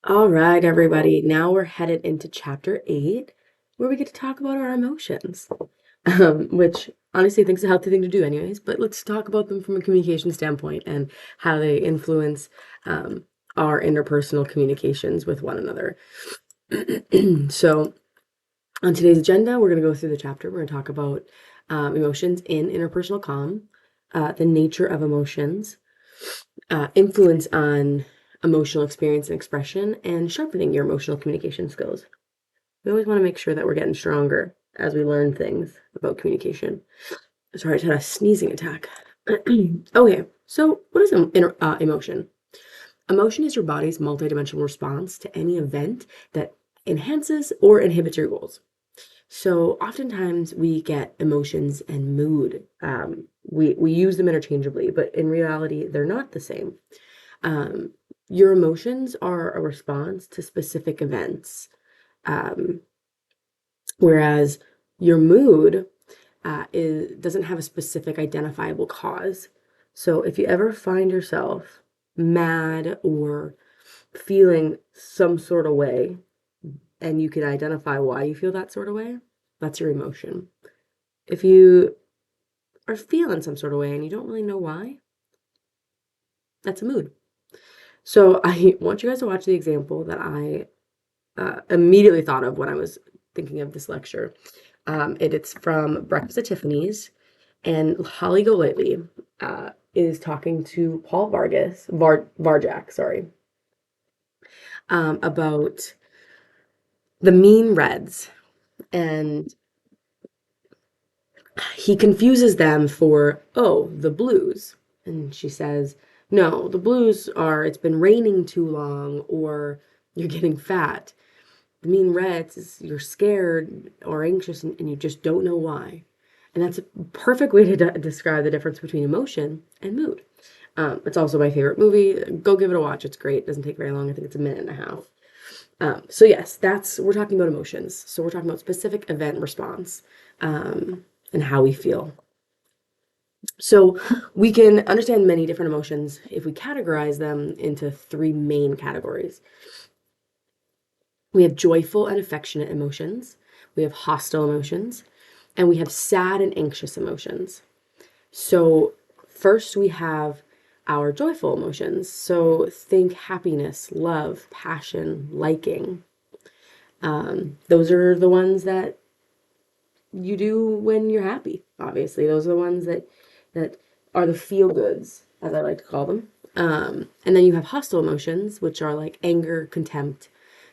All right, everybody. Now we're headed into chapter 8, where we get to talk about our emotions, which honestly I think is a healthy thing to do, anyways. But let's talk about them from a communication standpoint and how they influence um, our interpersonal communications with one another. So, on today's agenda, we're going to go through the chapter. We're going to talk about emotions in interpersonal calm, the nature of emotions, influence on emotional experience and expression, and sharpening your emotional communication skills. We always want to make sure that we're getting stronger as we learn things about communication. Sorry, I just had a sneezing attack. Okay, so what is emotion? Emotion is your body's multidimensional response to any event that enhances or inhibits your goals. So oftentimes we get emotions and mood. We use them interchangeably, but in reality, they're not the same. Um, your emotions are a response to specific events, um, whereas your mood doesn't have a specific identifiable cause. So if you ever find yourself mad or feeling some sort of way, and you can identify why you feel that sort of way, that's your emotion. If you are feeling some sort of way and you don't really know why, that's a mood. So I want you guys to watch the example that I immediately thought of when I was thinking of this lecture. It's from Breakfast at Tiffany's, and Holly Golightly is talking to Paul Varjak, sorry, about the mean reds, and he confuses them for, oh, the blues. And she says, no, the blues are, it's been raining too long, or you're getting fat. The mean reds is you're scared or anxious and you just don't know why. And that's a perfect way to describe the difference between emotion and mood. It's also my favorite movie. Go give it a watch. It's great. It doesn't take very long. I think it's a minute and a half. So yes, we're talking about emotions. So we're talking about specific event response and how we feel. So we can understand many different emotions if we categorize them into three main categories. We have joyful and affectionate emotions, we have hostile emotions, and we have sad and anxious emotions. So, first we have our joyful emotions. So, think happiness, love, passion, liking. Those are the ones that you do when you're happy, obviously. Those are the ones that are the feel goods, as I like to call them. And then you have hostile emotions, which are like anger, contempt,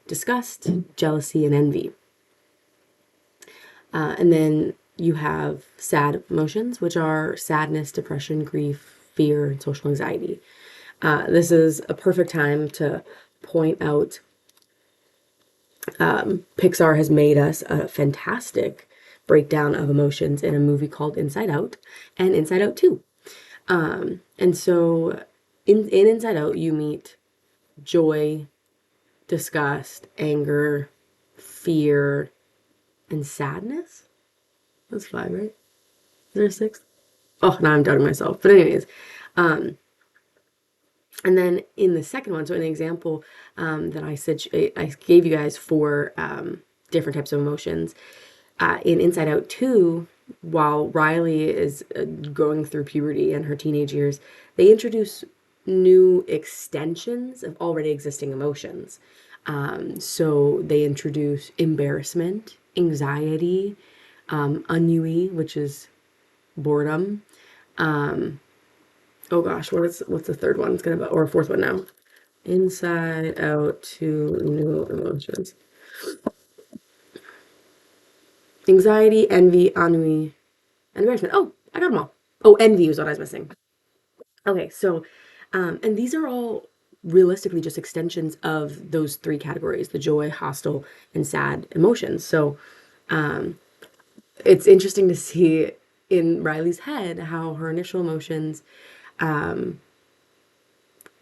disgust, jealousy, and envy. And then you have sad emotions, which are sadness, depression, grief, fear, and social anxiety. This is a perfect time to point out Pixar has made us a fantastic breakdown of emotions in a movie called Inside Out and Inside Out 2. And so in Inside Out, you meet joy, disgust, anger, fear, and sadness. That's five, right? Is there a sixth? Oh, now I'm doubting myself. But anyways, um, and then in the second one, so in the example that I said I gave you guys for different types of emotions, in Inside Out 2, while Riley is going through puberty and her teenage years, they introduce new extensions of already existing emotions. So they introduce embarrassment, anxiety, ennui, which is boredom. Oh gosh, what's the third one? It's gonna be, or fourth one now. Inside Out to new emotions. Anxiety, envy, ennui, and embarrassment. Oh, I got them all. Oh, envy was what I was missing. Okay, so, and these are all realistically just extensions of those three categories: the joy, hostile, and sad emotions. So, it's interesting to see in Riley's head how her initial emotions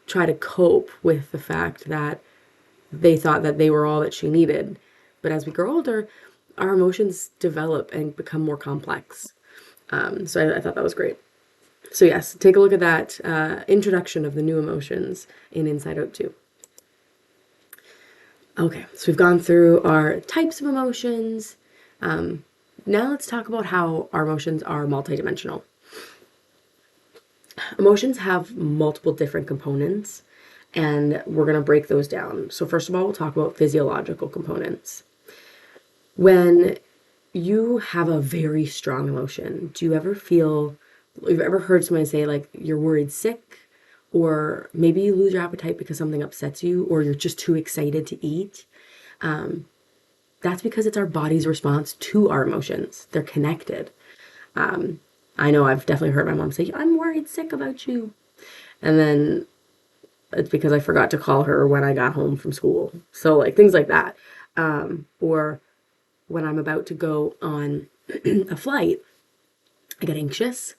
try to cope with the fact that they thought that they were all that she needed. But as we grow older, our emotions develop and become more complex. So I thought that was great. So yes, take a look at that introduction of the new emotions in Inside Out 2. Okay, so we've gone through our types of emotions. Now let's talk about how our emotions are multidimensional. Emotions have multiple different components, and we're going to break those down. So first of all, we'll talk about physiological components. When you have a very strong emotion, do you ever feel, you've ever heard someone say like you're worried sick, or maybe you lose your appetite because something upsets you, or you're just too excited to eat? That's because it's our body's response to our emotions. They're connected. I know I've definitely heard my mom say, I'm worried sick about you. And then it's because I forgot to call her when I got home from school. So like things like that. Or when I'm about to go on a flight, I get anxious.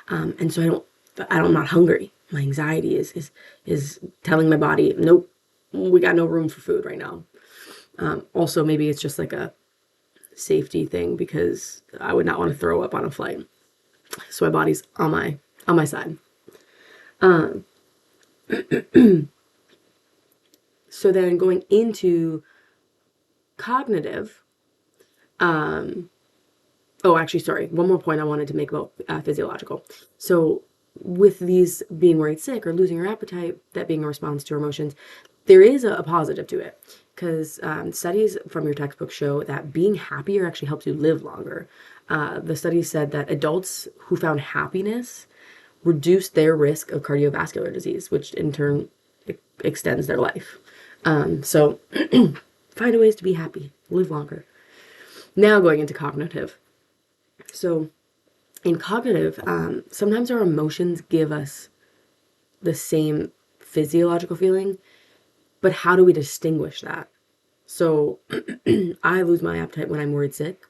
And so I'm not hungry. My anxiety is telling my body, nope, we got no room for food right now. Also, maybe it's just like a safety thing because I would not want to throw up on a flight. So my body's on my side. So then going into cognitive, oh, actually, sorry. One more point I wanted to make about physiological. So, with these being worried sick or losing your appetite, that being a response to our emotions, there is a positive to it. Because studies from your textbook show that being happier actually helps you live longer. The studies said that adults who found happiness reduced their risk of cardiovascular disease, which in turn extends their life. So, find ways to be happy, live longer. Now, going into cognitive. So, in cognitive, sometimes our emotions give us the same physiological feeling, but how do we distinguish that? So I lose my appetite when I'm worried sick,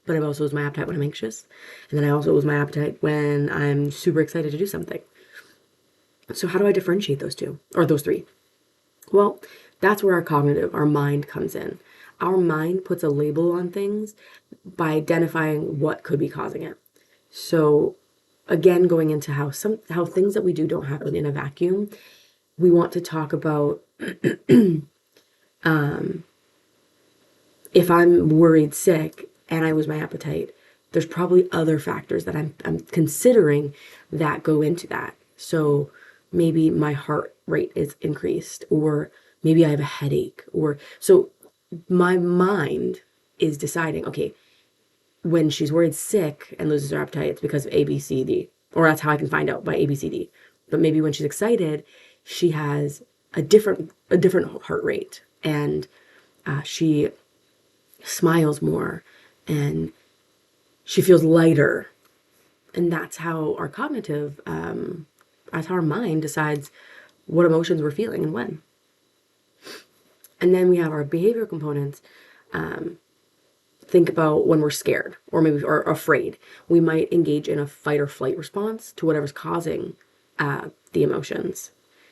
but I also lose my appetite when I'm anxious. And then I also lose my appetite when I'm super excited to do something. So how do I differentiate those two or those three? Well, that's where our cognitive, our mind comes in. Our mind puts a label on things by identifying what could be causing it. So again, going into how things that we do don't happen in a vacuum, we want to talk about if I'm worried sick and I lose my appetite, there's probably other factors that I'm considering that go into that. So maybe my heart rate is increased, or maybe I have a headache, or so my mind is deciding, okay, when she's worried sick and loses her appetite, it's because of A, B, C, D. Or that's how I can find out by A, B, C, D. But maybe when she's excited, she has a different heart rate, and she smiles more, and she feels lighter. And that's how our cognitive, that's how our mind decides what emotions we're feeling and when. And then we have our behavioral components. Think about when we're scared or maybe or afraid. We might engage in a fight or flight response to whatever's causing the emotions.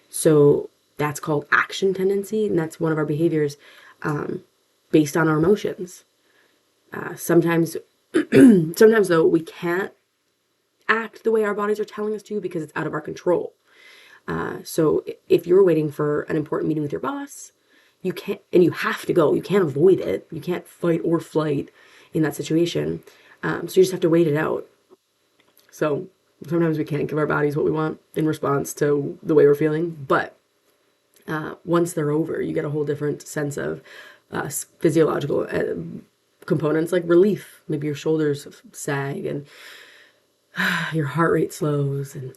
So that's called action tendency, and that's one of our behaviors based on our emotions. Sometimes, sometimes though, we can't act the way our bodies are telling us to because it's out of our control. So if you're waiting for an important meeting with your boss, you can't, and you have to go. You can't avoid it. You can't fight or flight in that situation. So you just have to wait it out. So sometimes we can't give our bodies what we want in response to the way we're feeling. But once they're over, you get a whole different sense of physiological components like relief. Maybe your shoulders sag and your heart rate slows. And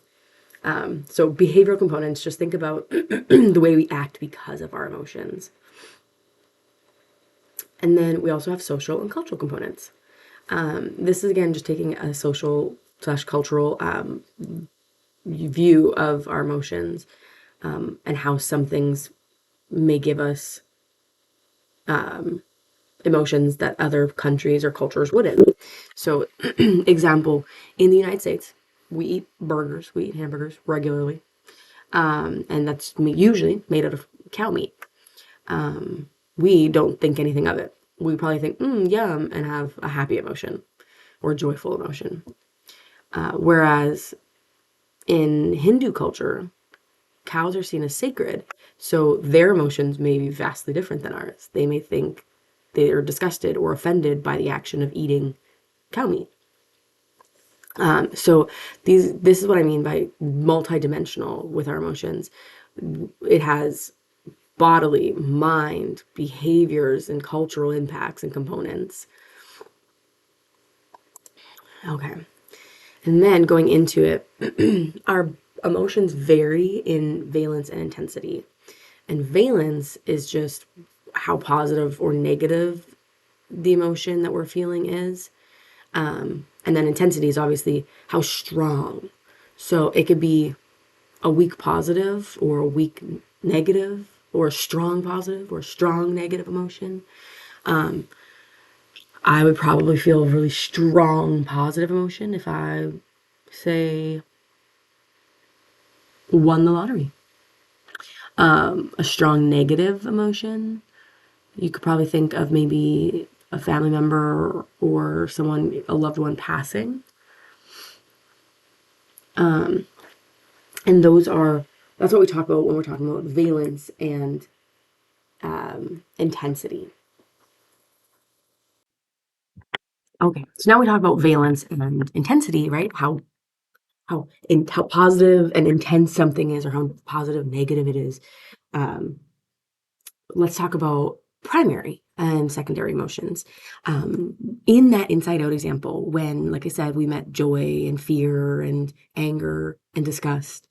so behavioral components, just think about the way we act because of our emotions. And then we also have social and cultural components. This is again just taking a social slash cultural view of our emotions, and how some things may give us emotions that other countries or cultures wouldn't. So, example, in the United States, we eat burgers, we eat hamburgers regularly, and that's usually made out of cow meat. We don't think anything of it. We probably think, yum, and have a happy emotion or a joyful emotion. Whereas in Hindu culture, cows are seen as sacred. So their emotions may be vastly different than ours. They may think they are disgusted or offended by the action of eating cow meat. So this is what I mean by multidimensional with our emotions. It has bodily, mind, behaviors, and cultural impacts and components. Okay. And then going into it, our emotions vary in valence and intensity. And valence is just how positive or negative the emotion that we're feeling is. And then intensity is obviously how strong. So it could be a weak positive or a weak negative or a strong positive or a strong negative emotion. I would probably feel a really strong positive emotion if I, say, won the lottery. A strong negative emotion, you could probably think of maybe a family member or someone, a loved one passing. And that's what we talk about when we're talking about valence and intensity. Okay, so now we talk about valence and intensity, right? How positive and intense something is, or how positive, negative it is. Let's talk about primary and secondary emotions. In that inside out example, when, like I said, we met joy and fear and anger and disgust,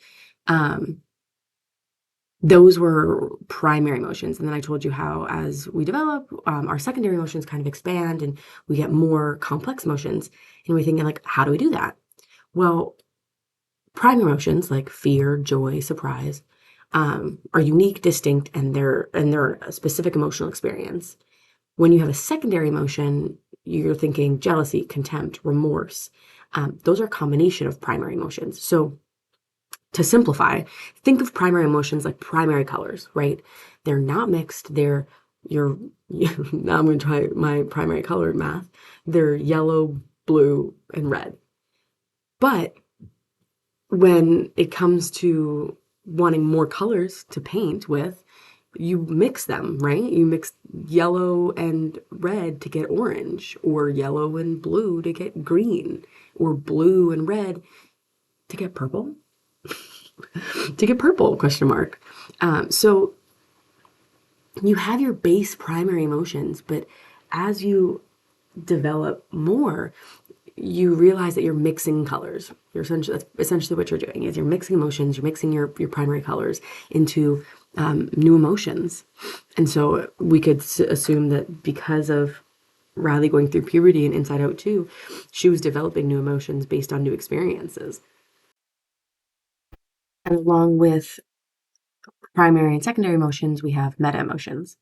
those were primary emotions. And then I told you how, as we develop, our secondary emotions kind of expand and we get more complex emotions. And we're thinking, like, how do we do that? Well, primary emotions like fear, joy, surprise are unique, distinct, and they're a specific emotional experience. When you have a secondary emotion, you're thinking jealousy, contempt, remorse. Those are a combination of primary emotions. So to simplify, think of primary emotions like primary colors, right? They're not mixed. You're now I'm going to try my primary color math. They're yellow, blue, and red. But when it comes to wanting more colors to paint with, you mix them, right? You mix yellow and red to get orange, or yellow and blue to get green, or blue and red to get purple. To get purple, question mark. So you have your base primary emotions, but as you develop more, you realize that you're mixing colors. That's essentially what you're doing is you're mixing emotions, you're mixing your primary colors into new emotions. And so we could assume that because of Riley going through puberty and Inside Out too, she was developing new emotions based on new experiences. And along with primary and secondary emotions, we have meta emotions.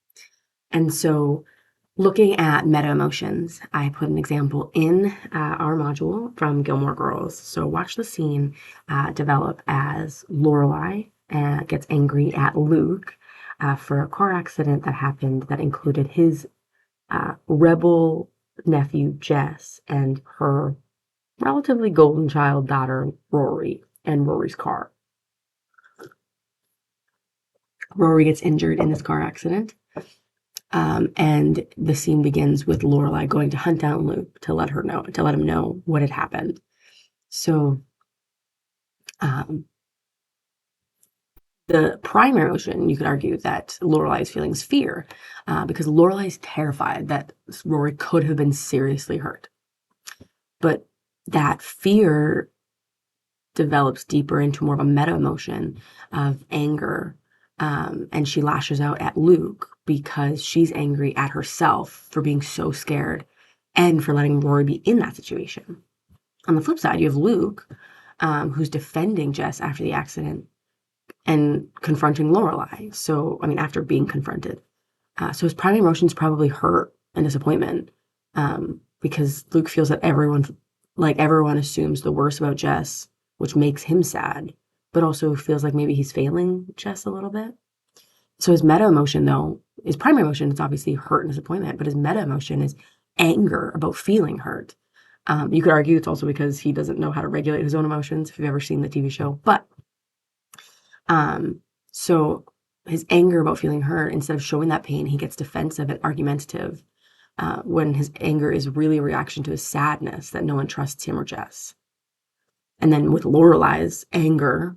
And so looking at meta emotions, I put an example in our module from Gilmore Girls. So watch the scene develop as Lorelai gets angry at Luke for a car accident that happened that included his rebel nephew Jess and her relatively golden child daughter Rory and Rory's car. Rory gets injured in this car accident. And the scene begins with Lorelai going to hunt down Luke to let him know what had happened. So, the primary emotion, you could argue that Lorelai is feeling fear, because Lorelai is terrified that Rory could have been seriously hurt. But that fear develops deeper into more of a meta emotion of anger, and she lashes out at Luke because she's angry at herself for being so scared and for letting Rory be in that situation. On the flip side, you have Luke, who's defending Jess after the accident and confronting Lorelai. So, I mean, after being confronted. So his primary emotions probably hurt and disappointment, because Luke feels that everyone assumes the worst about Jess, which makes him sad, but also feels like maybe he's failing Jess a little bit. So his meta emotion, though, his primary emotion is obviously hurt and disappointment, but his meta emotion is anger about feeling hurt. You could argue it's also because he doesn't know how to regulate his own emotions, if you've ever seen the TV show. But so his anger about feeling hurt, instead of showing that pain, he gets defensive and argumentative when his anger is really a reaction to his sadness that no one trusts him or Jess. And then with Lorelei's anger,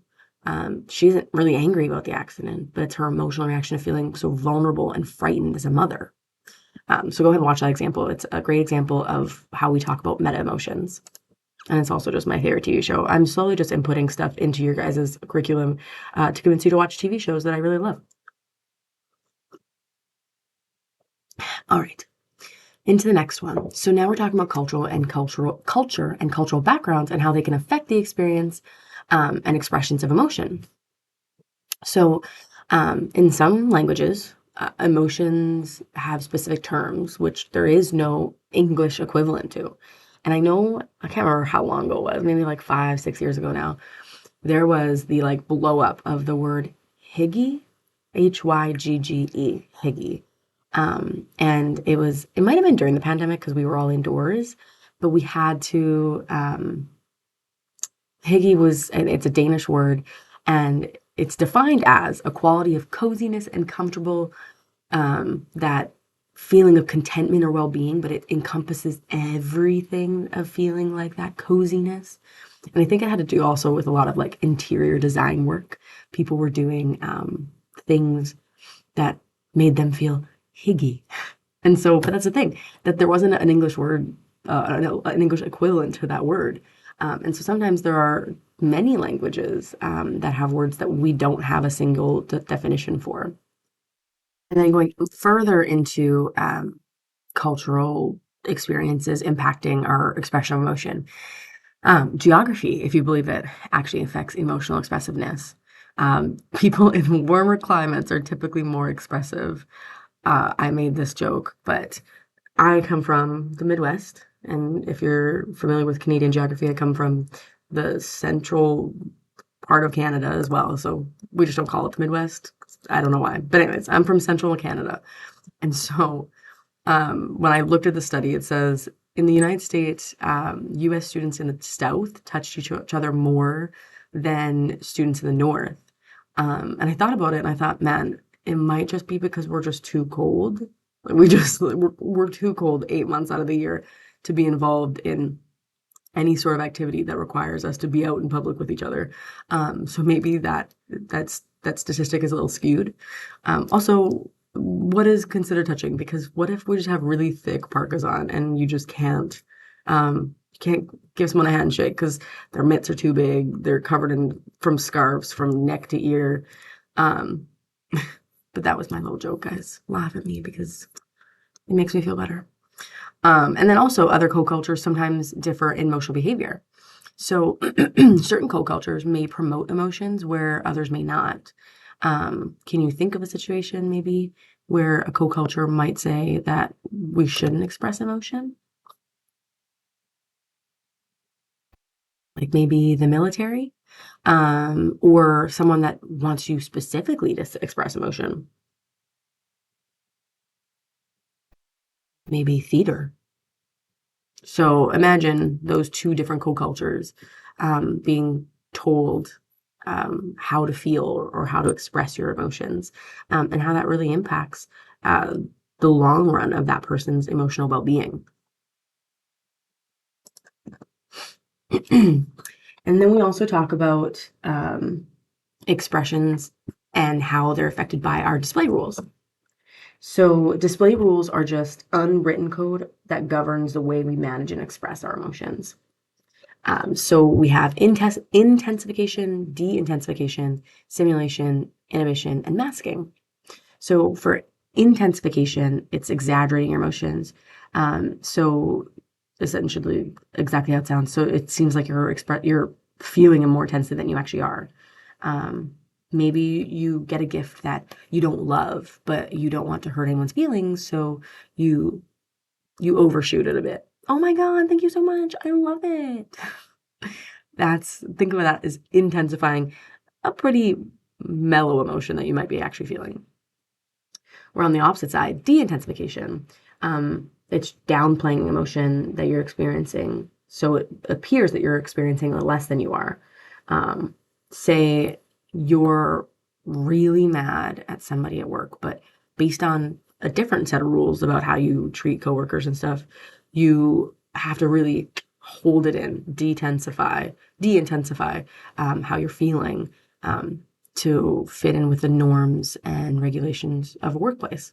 she isn't really angry about the accident, but it's her emotional reaction to feeling so vulnerable and frightened as a mother. So go ahead and watch that example. It's a great example of how we talk about meta emotions. And it's also just my favorite TV show. I'm slowly just inputting stuff into your guys' curriculum to convince you to watch TV shows that I really love. All right, into the next one. So now we're talking about culture and cultural backgrounds and how they can affect the experience and expressions of emotion. So in some languages, emotions have specific terms, which there is no English equivalent to. And I know, I can't remember how long ago it was, maybe like 5-6 years ago now, there was the like blow up of the word Hygge, Hygge, Hygge. And it might have been during the pandemic because we were all indoors, but we had to, Hygge was, and it's a Danish word, and it's defined as a quality of coziness and comfortable, that feeling of contentment or well-being, but it encompasses everything of feeling like that coziness. And I think it had to do also with a lot of like interior design work. People were doing things that made them feel higgy. And so, but that's the thing, that there wasn't an English word, an English equivalent to that word. And so sometimes there are many languages that have words that we don't have a single definition for. And then going further into cultural experiences impacting our expression of emotion. Geography, if you believe it, actually affects emotional expressiveness. People in warmer climates are typically more expressive. I made this joke, but I come from the Midwest, and if you're familiar with Canadian geography, I come from the central part of Canada as well. So we just don't call it the Midwest. I don't know why. But anyways, I'm from central Canada. And so when I looked at the study, it says in the United States, US students in the South touched each other more than students in the North. And I thought about it and I thought, man, it might just be because we're just too cold. Like we're too cold 8 months out of the year to be involved in any sort of activity that requires us to be out in public with each other. So maybe that statistic is a little skewed. Also, what is considered touching? Because what if we just have really thick parkas on and you just can't give someone a handshake because their mitts are too big, they're covered in from scarves from neck to ear. But that was my little joke, guys. Laugh at me because it makes me feel better. And then also other co-cultures sometimes differ in emotional behavior. So certain co-cultures may promote emotions where others may not. Can you think of a situation maybe where a co-culture might say that we shouldn't express emotion? Like maybe the military, or someone that wants you specifically to express emotion. Maybe theater. So imagine those two different co-cultures being told how to feel or how to express your emotions, and how that really impacts the long run of that person's emotional well-being. And then we also talk about expressions and how they're affected by our display rules. So display rules are just unwritten code that governs the way we manage and express our emotions. So we have intensification, de-intensification, simulation, inhibition, and masking. So for intensification, it's exaggerating your emotions. So essentially exactly how it sounds. So it seems like you're feeling them more intensely than you actually are. Maybe you get a gift that you don't love, but you don't want to hurt anyone's feelings, so you overshoot it a bit. Oh my God, thank you so much. I love it. Think of that as intensifying a pretty mellow emotion that you might be actually feeling. Or on the opposite side, de-intensification. It's downplaying emotion that you're experiencing, so it appears that you're experiencing less than you are. Say you're really mad at somebody at work, but based on a different set of rules about how you treat coworkers and stuff, you have to really hold it in, de-intensify how you're feeling to fit in with the norms and regulations of a workplace.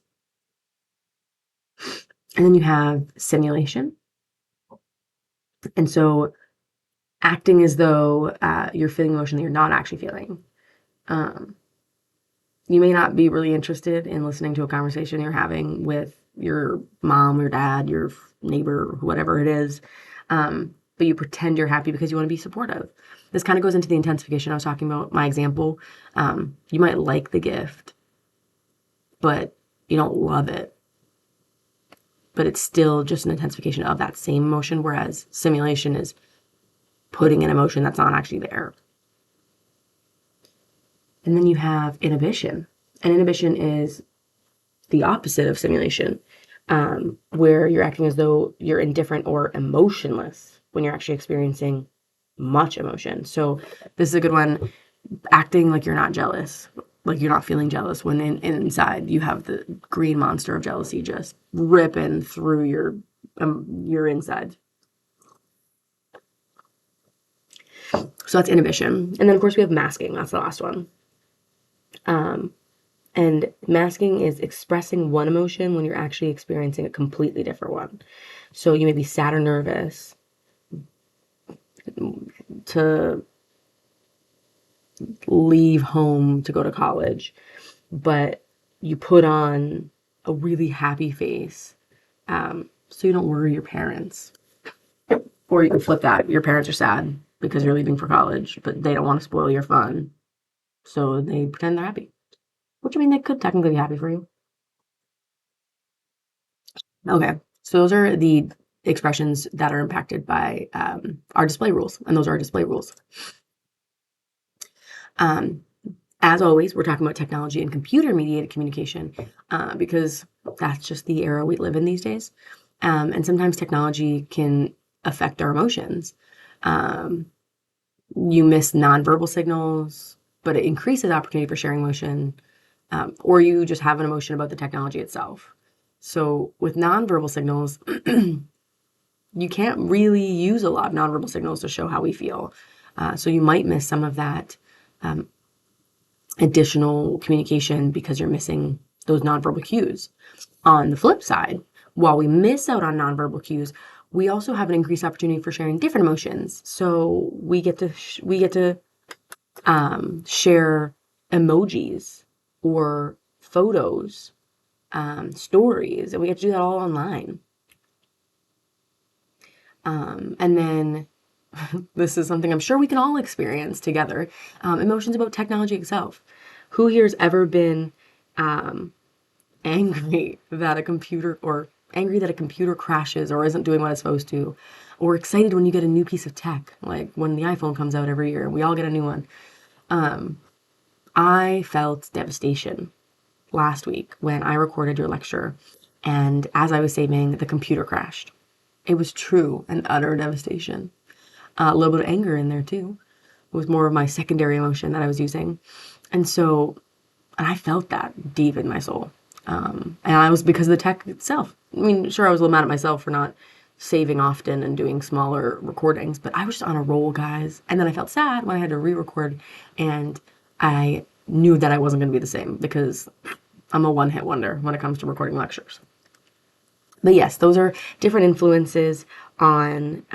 And then you have simulation. And so acting as though you're feeling emotion that you're not actually feeling. You may not be really interested in listening to a conversation you're having with your mom, your dad, your neighbor, whatever it is, but you pretend you're happy because you want to be supportive. This kind of goes into the intensification I was talking about, my example. You might like the gift, but you don't love it. But it's still just an intensification of that same emotion, whereas simulation is putting an emotion that's not actually there. And then you have inhibition. And inhibition is the opposite of simulation, where you're acting as though you're indifferent or emotionless when you're actually experiencing much emotion. So this is a good one, acting like you're not jealous, like you're not feeling jealous when inside you have the green monster of jealousy just ripping through your inside. So that's inhibition. And then, of course, we have masking. That's the last one. And masking is expressing one emotion when you're actually experiencing a completely different one. So you may be sad or nervous to leave home to go to college, but you put on a really happy face so you don't worry your parents. Or you can flip that. Your parents are sad because you're leaving for college, but they don't want to spoil your fun. So they pretend they're happy. Which, I mean, they could technically be happy for you. Okay, so those are the expressions that are impacted by our display rules, and those are our display rules. As always, we're talking about technology and computer-mediated communication because that's just the era we live in these days. And sometimes technology can affect our emotions. You miss nonverbal signals, but it increases opportunity for sharing emotion, or you just have an emotion about the technology itself. So with nonverbal signals, you can't really use a lot of nonverbal signals to show how we feel. So you might miss some of that additional communication because you're missing those nonverbal cues. On the flip side, while we miss out on nonverbal cues, we also have an increased opportunity for sharing different emotions. So we get to share emojis or photos, stories, and we get to do that all online. And then this is something I'm sure we can all experience together. Emotions about technology itself. Who here's ever been angry that a computer crashes or isn't doing what it's supposed to, or excited when you get a new piece of tech, like when the iPhone comes out every year and we all get a new one? I felt devastation last week when I recorded your lecture, and as I was saving, the computer crashed. It was true and utter devastation. A little bit of anger in there too. It was more of my secondary emotion that I was using. And I felt that deep in my soul. And I was because of the tech itself. I mean, sure, I was a little mad at myself for not saving often and doing smaller recordings, but I was just on a roll, guys. And then I felt sad when I had to re-record, and I knew that I wasn't going to be the same because I'm a one-hit wonder when it comes to recording lectures. But yes, those are different influences on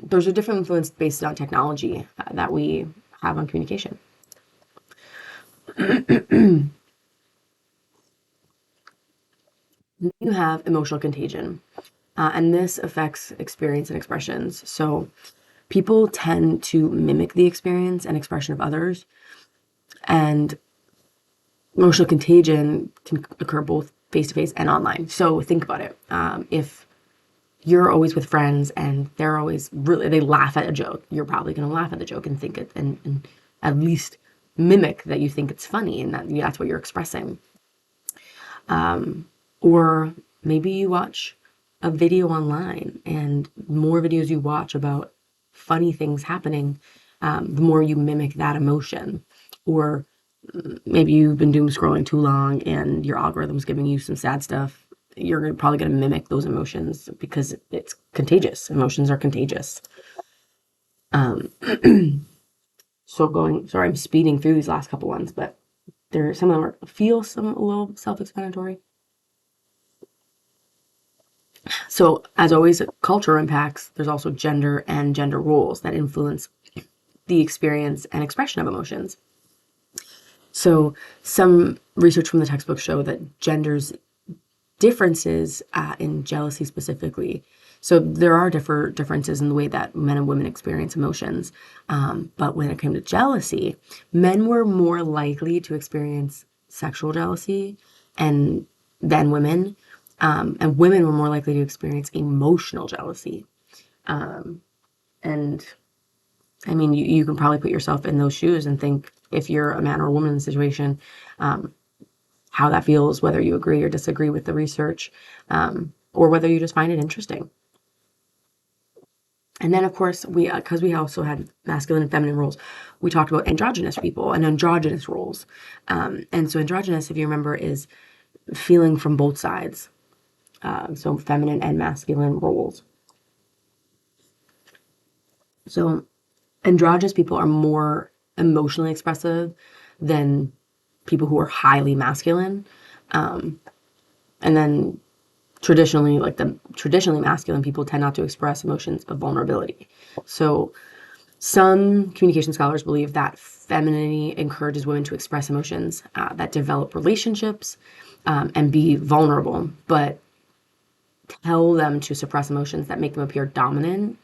those are different influences based on technology that we have on communication. You have emotional contagion, and this affects experience and expressions. So people tend to mimic the experience and expression of others, and emotional contagion can occur both face-to-face and online. So think about it. If you're always with friends and they're always they laugh at a joke, you're probably going to laugh at the joke and think it, and at least mimic that you think it's funny and that's what you're expressing. Or maybe you watch a video online, and more videos you watch about funny things happening, the more you mimic that emotion. Or maybe you've been doom scrolling too long and your algorithm's giving you some sad stuff. You're probably going to mimic those emotions because it's contagious. Emotions are contagious. Sorry, I'm speeding through these last couple ones, but some of them feel a little self-explanatory. So, as always, culture impacts. There's also gender and gender roles that influence the experience and expression of emotions. So, some research from the textbook show that genders differences in jealousy specifically. So there are differences in the way that men and women experience emotions. But when it came to jealousy, men were more likely to experience sexual jealousy than women. And women were more likely to experience emotional jealousy. And I mean, you can probably put yourself in those shoes and think, if you're a man or a woman in the situation, how that feels, whether you agree or disagree with the research, or whether you just find it interesting. And then, of course, because we also had masculine and feminine roles, we talked about androgynous people and androgynous roles. And so androgynous, if you remember, is feeling from both sides. So feminine and masculine roles. So androgynous people are more emotionally expressive than people who are highly masculine. And then traditionally masculine people tend not to express emotions of vulnerability. So some communication scholars believe that femininity encourages women to express emotions that develop relationships and be vulnerable, but tell them to suppress emotions that make them appear dominant,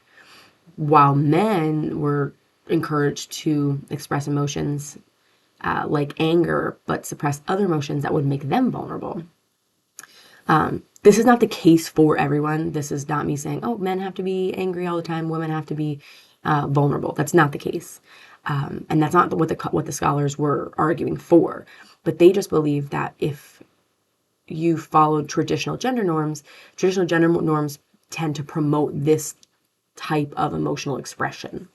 while men were encouraged to express emotions like anger, but suppress other emotions that would make them vulnerable. This is not the case for everyone. This is not me saying, oh, men have to be angry all the time, women have to be vulnerable. That's not the case. And that's not what the scholars were arguing for. But they just believe that if you followed traditional gender norms tend to promote this type of emotional expression.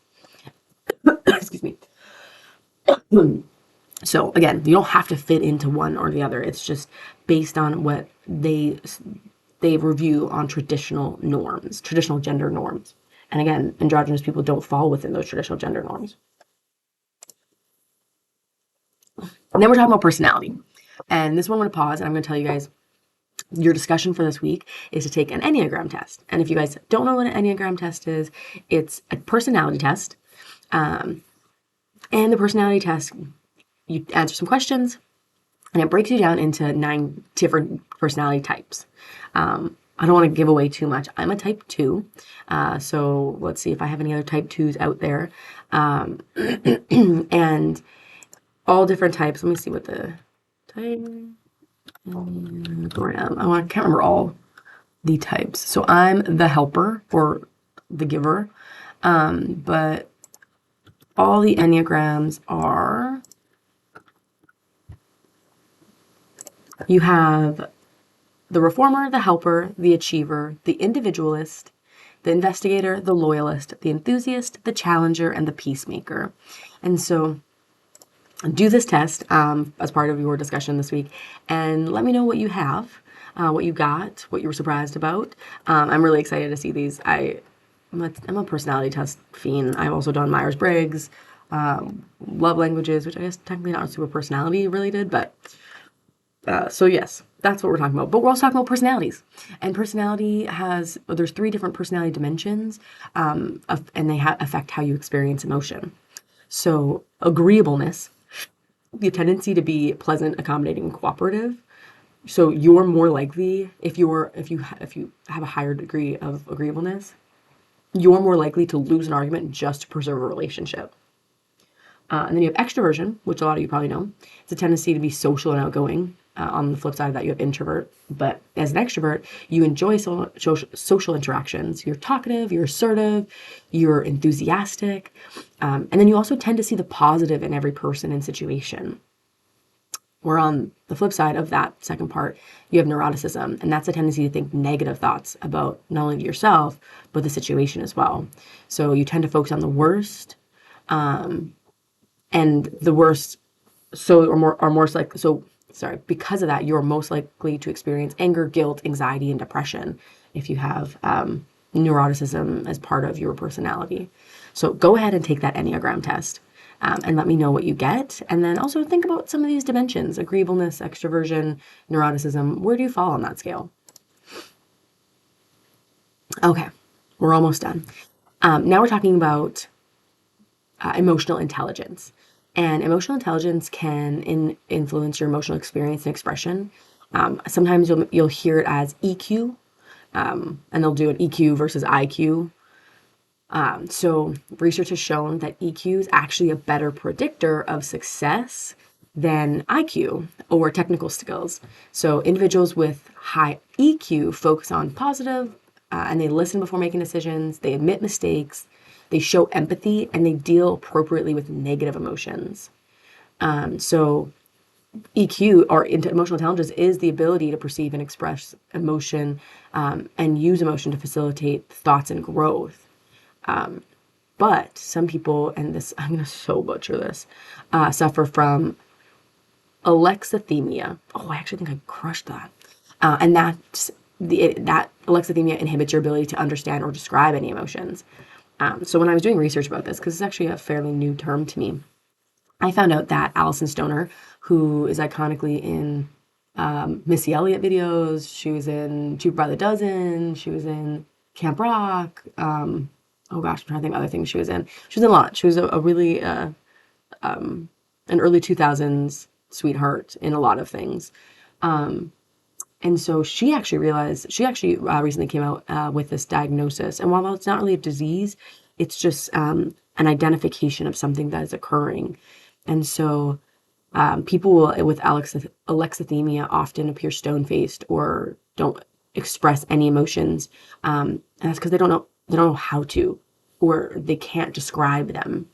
Excuse me. So again, you don't have to fit into one or the other. It's just based on what they review on traditional norms, traditional gender norms. And again, androgynous people don't fall within those traditional gender norms. And then we're talking about personality. And this one I'm going to pause and I'm going to tell you guys your discussion for this week is to take an Enneagram test. And if you guys don't know what an Enneagram test is, it's a personality test. And the personality test, you answer some questions and it breaks you down into 9 different personality types. I don't want to give away too much. I'm a type 2. So let's see if I have any other type 2s out there. And all different types. Let me see what the type. I can't remember all the types. So I'm the helper or the giver. But all the Enneagrams are, you have the reformer, the helper, the achiever, the individualist, the investigator, the loyalist, the enthusiast, the challenger, and the peacemaker. And so do this test as part of your discussion this week and let me know what you have, what you got, what you were surprised about. I'm really excited to see these. I'm a personality test fiend. I've also done Myers-Briggs, love languages, which I guess technically not super personality related, but so yes, that's what we're talking about. But we're also talking about personalities. And personality there's 3 different personality dimensions, and they affect how you experience emotion. So agreeableness, the tendency to be pleasant, accommodating, and cooperative. So you're more likely, if you have a higher degree of agreeableness, you're more likely to lose an argument just to preserve a relationship. And then you have extroversion, which a lot of you probably know. It's a tendency to be social and outgoing. On the flip side of that, you have introvert. But as an extrovert, you enjoy social interactions. You're talkative, you're assertive, you're enthusiastic. And then you also tend to see the positive in every person and situation. Where on the flip side of that second part, you have neuroticism. And that's a tendency to think negative thoughts about not only yourself, but the situation as well. So you tend to focus on the worst And the worst, so or more are more like so sorry, because of that, you're most likely to experience anger, guilt, anxiety, and depression if you have neuroticism as part of your personality. So go ahead and take that Enneagram test, and let me know what you get. And then also think about some of these dimensions: agreeableness, extroversion, neuroticism. Where do you fall on that scale? Okay, we're almost done. Now we're talking about emotional intelligence. And emotional intelligence can influence your emotional experience and expression. Sometimes you'll hear it as EQ, and they'll do an EQ versus IQ. So research has shown that EQ is actually a better predictor of success than IQ or technical skills. So individuals with high EQ focus on positive, and they listen before making decisions, they admit mistakes, they show empathy, and they deal appropriately with negative emotions. So EQ, or emotional intelligence, is the ability to perceive and express emotion, and use emotion to facilitate thoughts and growth. But some people, and this, I'm going to so butcher this, suffer from alexithymia. Oh, I actually think I crushed that. And that alexithymia inhibits your ability to understand or describe any emotions. So when I was doing research about this, because it's actually a fairly new term to me, I found out that Alison Stoner, who is iconically in Missy Elliott videos, she was in Two by the Dozen, she was in Camp Rock. Oh gosh, I'm trying to think of other things she was in. She was in a lot. She was a really an early 2000s sweetheart in a lot of things. And so she actually recently came out with this diagnosis. And while it's not really a disease, it's just an identification of something that is occurring. And so people with alexithymia often appear stone-faced or don't express any emotions. And that's because they don't know how to, or they can't describe them.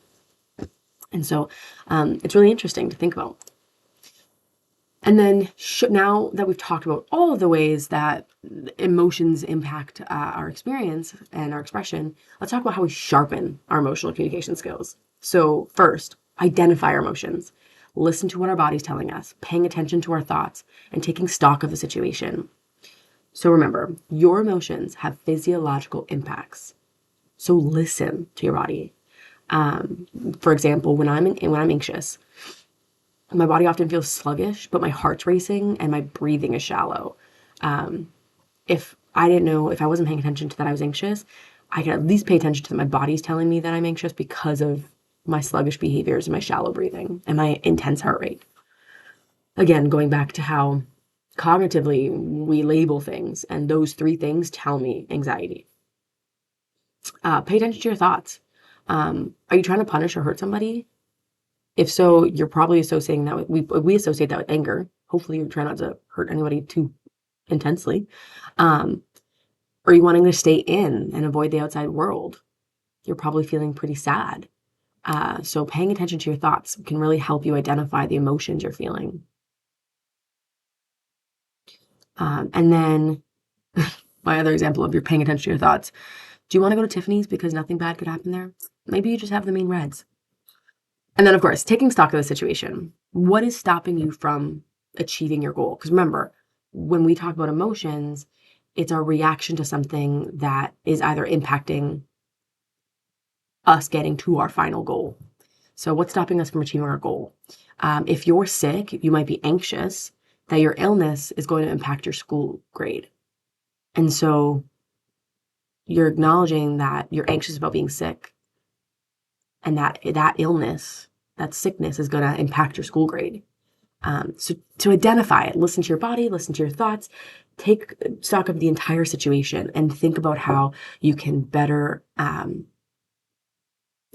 And so it's really interesting to think about. And then now that we've talked about all of the ways that emotions impact our experience and our expression, let's talk about how we sharpen our emotional communication skills. So first, identify our emotions. Listen to what our body's telling us, paying attention to our thoughts, and taking stock of the situation. So remember, your emotions have physiological impacts. So listen to your body. For example, when I'm anxious, my body often feels sluggish, but my heart's racing and my breathing is shallow. If I wasn't paying attention to that I was anxious, I could at least pay attention to that my body's telling me that I'm anxious because of my sluggish behaviors and my shallow breathing and my intense heart rate. Again, going back to how cognitively we label things, and those three things tell me anxiety. Pay attention to your thoughts. Are you trying to punish or hurt somebody? If so, you're probably associating that we associate that with anger. Hopefully you try not to hurt anybody too intensely. Or you wanting to stay in and avoid the outside world. You're probably feeling pretty sad. So paying attention to your thoughts can really help you identify the emotions you're feeling. And then my other example of you're paying attention to your thoughts. Do you want to go to Tiffany's because nothing bad could happen there? Maybe you just have the main reds. And then, of course, taking stock of the situation. What is stopping you from achieving your goal? Because remember, when we talk about emotions, it's our reaction to something that is either impacting us getting to our final goal. So what's stopping us from achieving our goal? If you're sick, you might be anxious that your illness is going to impact your school grade. And so you're acknowledging that you're anxious about being sick, and that illness, that sickness is going to impact your school grade. So to identify it, listen to your body, listen to your thoughts, take stock of the entire situation, and think about how you can better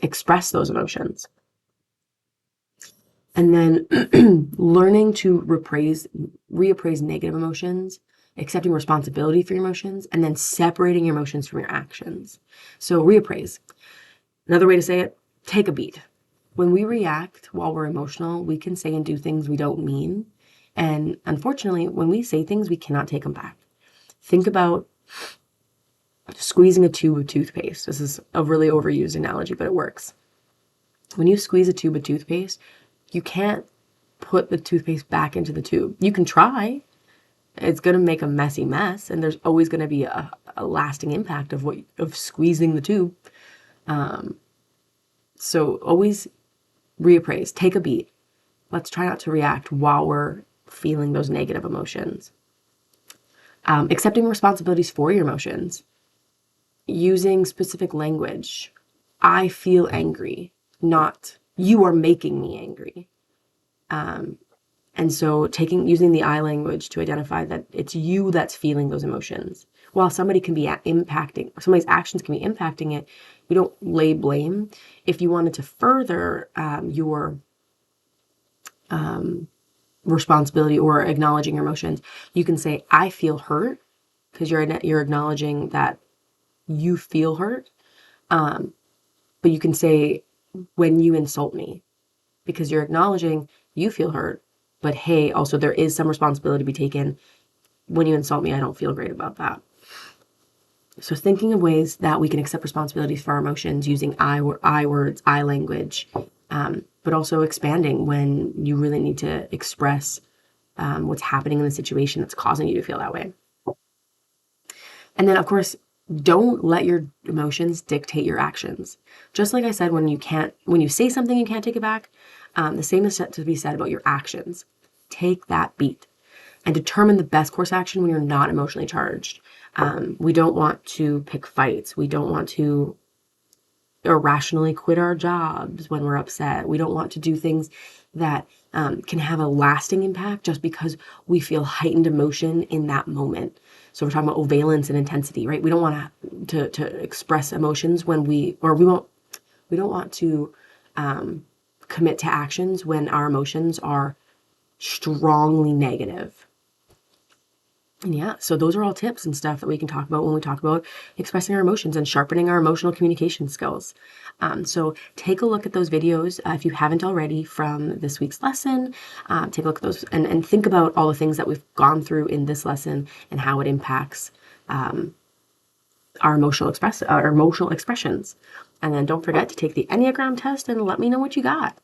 express those emotions. And then learning to reappraise negative emotions, accepting responsibility for your emotions, and then separating your emotions from your actions. So reappraise. Another way to say it, take a beat. When we react while we're emotional, we can say and do things we don't mean. And unfortunately, when we say things, we cannot take them back. Think about squeezing a tube of toothpaste. This is a really overused analogy, but it works. when you squeeze a tube of toothpaste, you can't put the toothpaste back into the tube. You can try. It's going to make a messy mess, and there's always going to be a lasting impact of squeezing the tube. So always reappraise, take a beat. Let's try not to react while we're feeling those negative emotions. Accepting responsibilities for your emotions. Using specific language. I feel angry, not you are making me angry. And so using the I language to identify that it's you that's feeling those emotions. While somebody's actions can be impacting it, we don't lay blame. If you wanted to further your responsibility or acknowledging your emotions, you can say, I feel hurt, because you're acknowledging that you feel hurt. But you can say, when you insult me, because you're acknowledging you feel hurt, but hey, also there is some responsibility to be taken. When you insult me, I don't feel great about that. So thinking of ways that we can accept responsibilities for our emotions using I words, I language, but also expanding when you really need to express what's happening in the situation that's causing you to feel that way. And then, of course, don't let your emotions dictate your actions. Just like I said, when you say something, you can't take it back. The same is to be said about your actions. Take that beat and determine the best course action when you're not emotionally charged. We don't want to pick fights. We don't want to irrationally quit our jobs when we're upset. We don't want to do things that can have a lasting impact just because we feel heightened emotion in that moment. So we're talking about valence and intensity, right? We don't want to express emotions when we don't want to commit to actions when our emotions are strongly negative. And yeah, so those are all tips and stuff that we can talk about when we talk about expressing our emotions and sharpening our emotional communication skills. So take a look at those videos if you haven't already from this week's lesson. Take a look at those and think about all the things that we've gone through in this lesson and how it impacts our emotional expressions. And then don't forget to take the Enneagram test and let me know what you got.